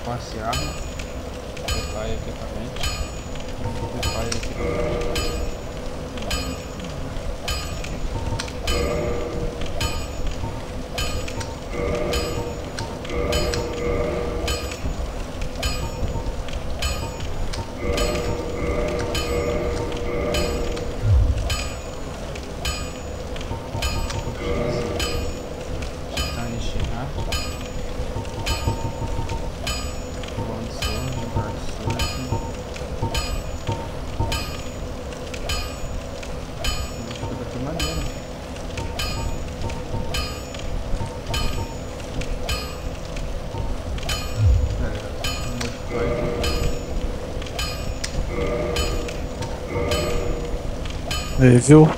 Reforce arma. Prepare equipamento. Prepare equipamento. Aí, viu?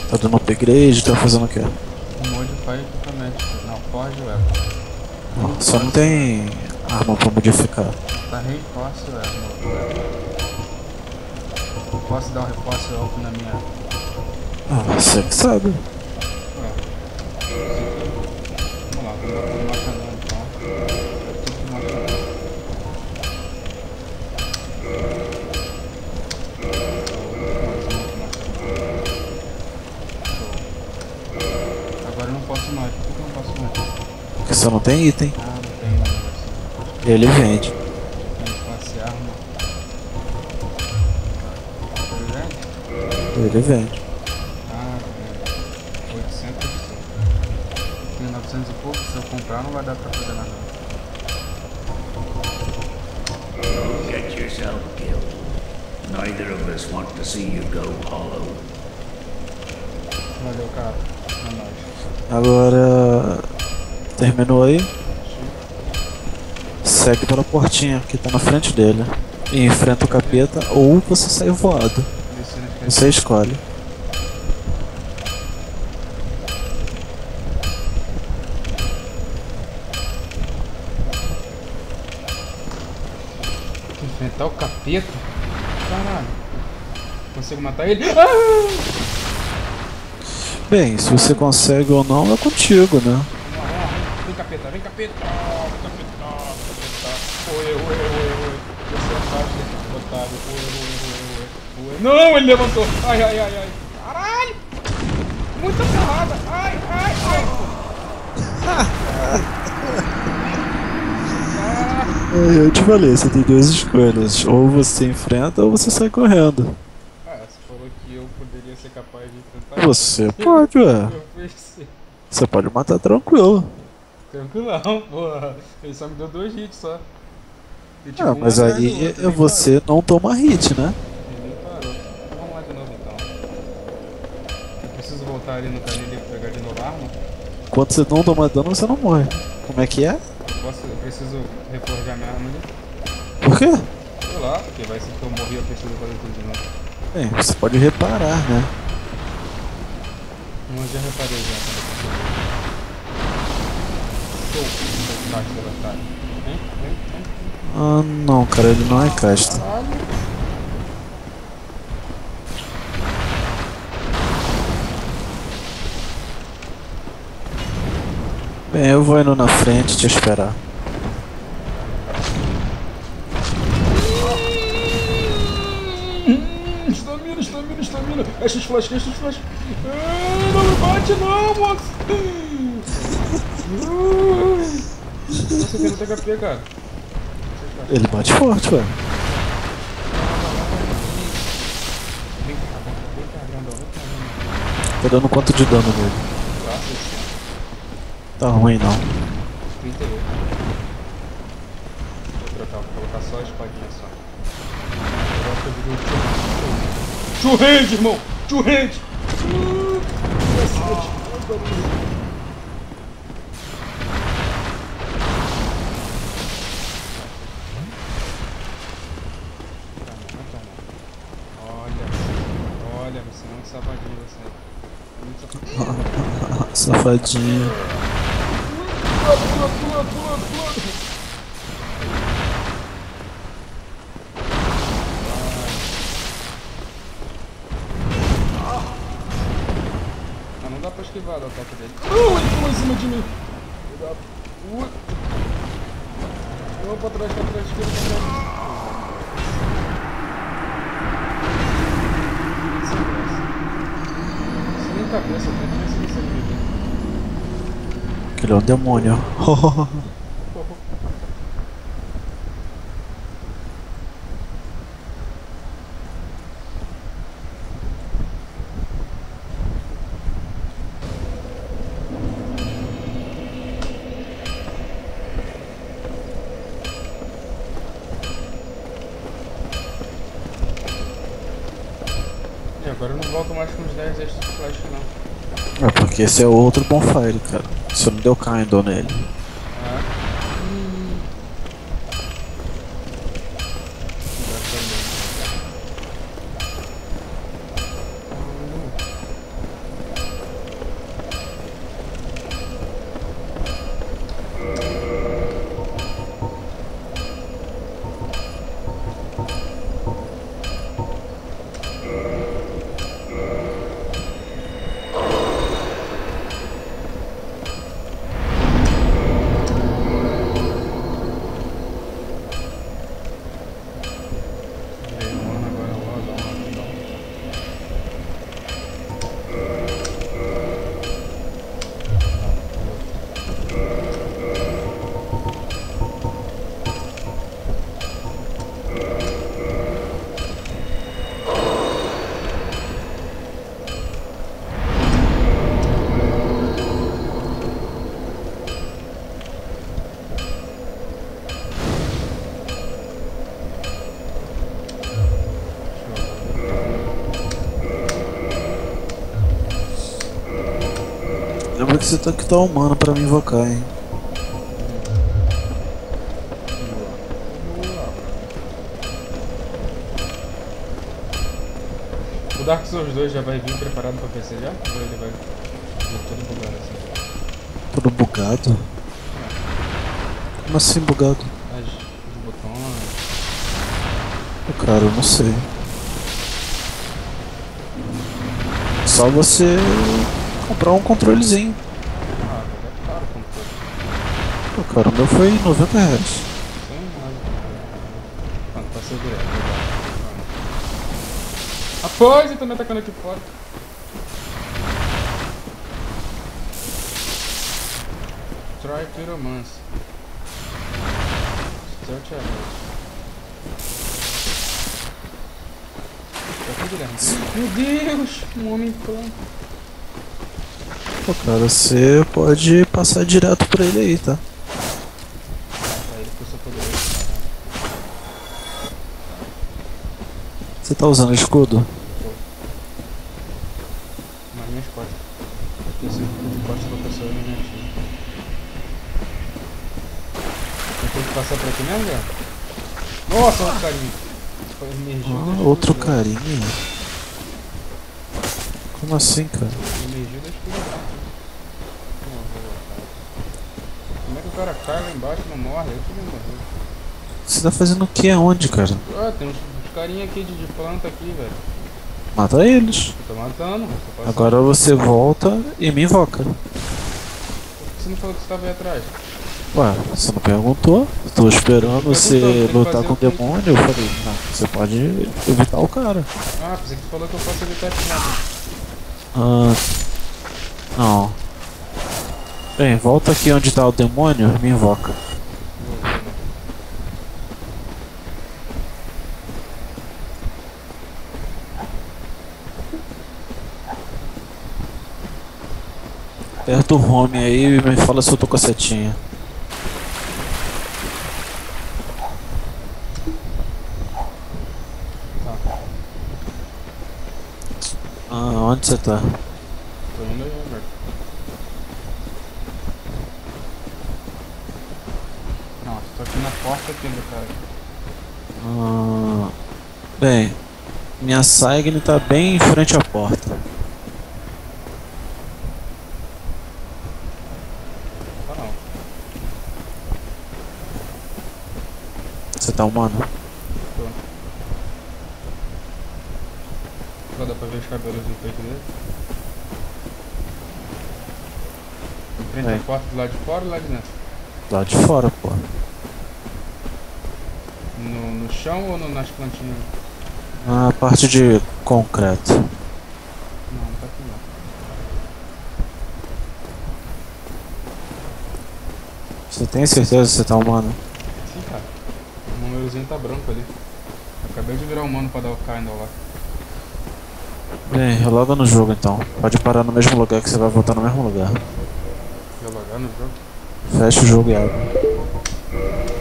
Tá dando upgrade, tá fazendo o quê? Modify equipamento. Não, forge weapon. Só não tem arma pra modificar. Tá reforce weapon. Posso dar um reforce weapon na minha... Você que sabe. Vamos lá, vamos botar no machanão então. Tudo no machanão. Agora eu não posso mais. Por que eu não posso mais? Porque você não tem item. Ah, não tem negócio. Ele vende. Reforce arma. Ele vende. Ah, é. 800 só. Tem 900 e pouco, se eu comprar não vai dar pra fazer nada. Get yourself killed. Neither of us want to see you go hollow. Valeu, cara. É nóis. Agora... Terminou aí? Segue pela portinha que tá na frente dele. E enfrenta o capeta ou você sai voado. Você escolhe. Enfrentar o capeta? Caralho. Consigo matar ele? Ah! Bem, se você consegue ou não é contigo, né? Vamos lá. Vem capeta, vem capeta. Vem capeta, capeta. Oi. Você é fácil, otário. Oi. Não, ele levantou. Ai. Caralho. Muita porrada. Ai. Eu te falei, você tem duas escolhas. Ou você enfrenta ou você sai correndo. Ah, você falou que eu poderia ser capaz de enfrentar. Você pode, ué. Eu pensei. Você pode matar tranquilo. Tranquilão, porra. Ele só me deu 2 hits só. E, tipo, Ah, um mas atrás do aí outro, ele você não toma hit, né? parou. Ele parou. Então, vamos lá de novo então. Eu preciso voltar ali no canil e pegar de novo a arma. Quando você não toma dano, você não morre. Como é que é? Eu preciso reforjar minha arma ali. Por quê? Sei lá, porque vai ser que eu morri, eu preciso fazer tudo de novo. Bem, você pode reparar, né? Não, já reparei já quando eu consegui. Show. Caixa deletada. Vem. Ah, não, cara, ele não é casta. Caralho. Bem, eu vou indo na frente te esperar. Estamina. É X-Flash. Não me bate não, moço. Você tem no HP, cara. Ele bate forte, velho. Vem cá, grandão. Tá dando quanto de dano nele? Tá, 60. Tá ruim não. 38. Vou trocar, vou colocar só a espadinha só. Agora eu virei o Two Hand, irmão! Two Hand! Cacete! Olha o barulho. Olha, você é muito safadinho, você. Muito safadinho. Safadinho. Pula. Ah, não dá pra esquivar do ataque dele. Não, ele pulou em cima de mim. Filho da puta. Eu vou pra trás, esquerda, pra trás. Sem nem cabeça, eu tenho que ver se ele vive. Aquele é um demônio. E agora eu não volto mais com os 10 extras de flash não. É porque esse é outro bonfire, cara. Você não deu Kindle nele. Lembra que você tem que estar humano pra me invocar, hein? O Dark Souls 2 já vai vir preparado pra PC já? Ou ele vai vir todo bugado assim? Todo bugado? Como assim bugado? Os botões... Pô, cara, eu não sei. Só você comprar um controlezinho. Ah, é caro o controle. Pô, cara, o meu foi R$90. Sem nada. Mano, passei direto. Após, ele tá me atacando aqui fora. Try Pyromancy. Start Arrows. Tá aqui direto. Meu Deus! Um homem plano. Pô, cara, você pode passar direto por ele aí, tá? Tá, ele custa poderoso. Você tá usando escudo? Nas minhas costas. Porque esse escudo de costas da pessoa é negativo. Eu tenho que passar por aqui mesmo, já? Nossa, outro carinha. Foi emergiu da escuridão. Outro carinha? Como assim, cara? Emergiu da escuridão. Como é que o cara cai lá embaixo e não morre? Eu que não morreu. Você tá fazendo o que aonde, cara? Ah, tem uns carinha aqui de planta aqui, velho. Mata eles. Eu tô matando, mas tô passando. Agora você volta e me invoca. Por que você não falou que você tava aí atrás? Ué, você não perguntou? Eu tô esperando você tem que lutar fazer com o o quê? demônio. Eu falei, não, você pode evitar o cara. Ah, pensei que você falou que eu posso evitar esse nada. Ah, não. Bem, volta aqui onde tá o demônio e me invoca. Aperta o home aí e me fala se eu tô com a setinha. Tá, Ah, onde você tá? tô indo aí, velho. Nossa, tô aqui na porta aqui do cara. Ah, bem, minha Saign tá bem em frente à porta. Tá não. Você tá humano? Tô. Só dá pra ver os cabelos do peito dele. Em frente É. à porta do lado de fora ou lá de dentro? Lá de fora, pô. No chão ou nas plantinhas? Na parte de concreto. Não, não tá aqui não. Você tem certeza que você tá humano? Sim, cara. O númerozinho tá branco ali. Acabei de virar humano pra dar o K ainda lá. Bem, reloga no jogo então. Pode parar no mesmo lugar que você vai voltar no mesmo lugar. Relogar no jogo. Fecha o jogo e abre.